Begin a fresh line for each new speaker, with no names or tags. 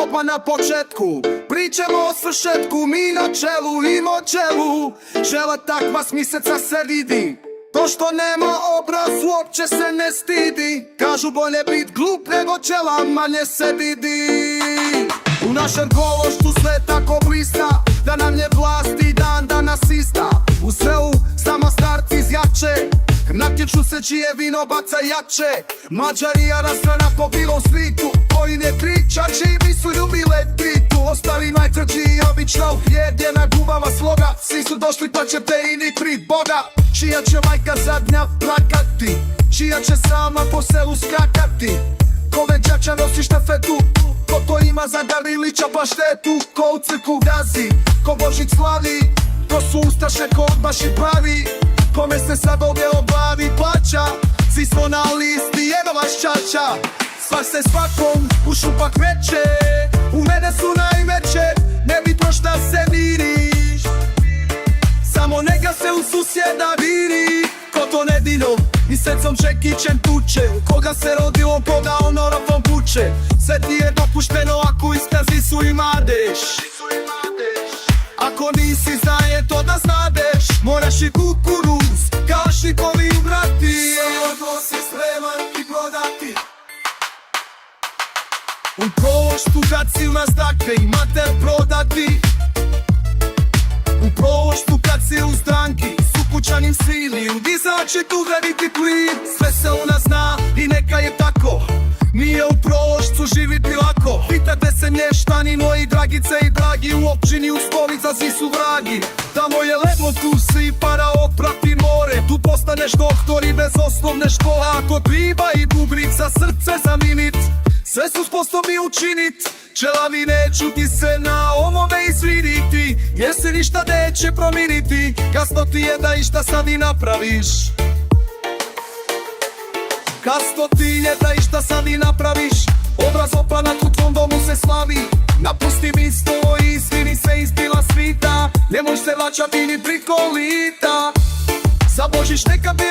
odmah na početku. Pričamo o svršetku, mi na čelu i močelu. Žela takva s mjeseca se vidi, to što nema obraz uopće se ne stidi. Kažu bolje bit glup nego čela, manje se vidi. U našem kološtu sve tako blista, da nam je vlast i dan danas ista. U selu samo starci zjače, natječu se čije vino baca jače. Mađarija rasrana po bilom svitu, koji ne pričači mi su ljubile pitu. Ostali najtvrđi i obična uhljed je na gubama sloga. Svi su došli pa će te i ni prit Boga. Čija će majka zadnja plakati, čija će sama po selu skakati. Ko veđača nosi štafetu, ko to ima za Garilića paštetu. Ko u crku gazi, ko Božić slavi, to su ustaše ko odbaši pravi. Kome se sad ovdje o glavi plaća, svi smo na listi jednovaš čača. Svak se svakom u šupak meće, u mene su najveće, nebitno šta se miriš. Samo neka se u susjeda viri, ko to nedjeljom i srcom Čekićem tuče. Koga se rodilo, koga onorofom puče. Sve ti je dopušteno ako iskazi su i madeš. Ako nisi znaje to da znadeš, moraš i kukuruz kao šikovi ubrati. Samo si spreman i prodati. U proštu kad si u nas takve i mater prodati. U proštu kad si u stranki s ukućanim svili, u dizači tu graditi plin. Sve se u nas zna i neka je tako, nije u proštu živiti lako. Pitate se mještani moji dragice i dragi, u općini Uskovica svi su vragi. Tamo je leglo, tu si para oprati more, tu postaneš doktor i bez osnovne škole. Ako triba i bubrica srce zaminit, sve su sposobni učinit. Čelavi neću ti se na ovome izviniti, jer se ništa neće prominiti. Kasno ti je da išta sad i napraviš. Kasno ti je da išta sad i napraviš. Obraz oplanat u tvom domu se slavi. Napusti misto i izvini se iz bila svita. Ne možeš se vraćati ni priko lita. Za Božić neka bi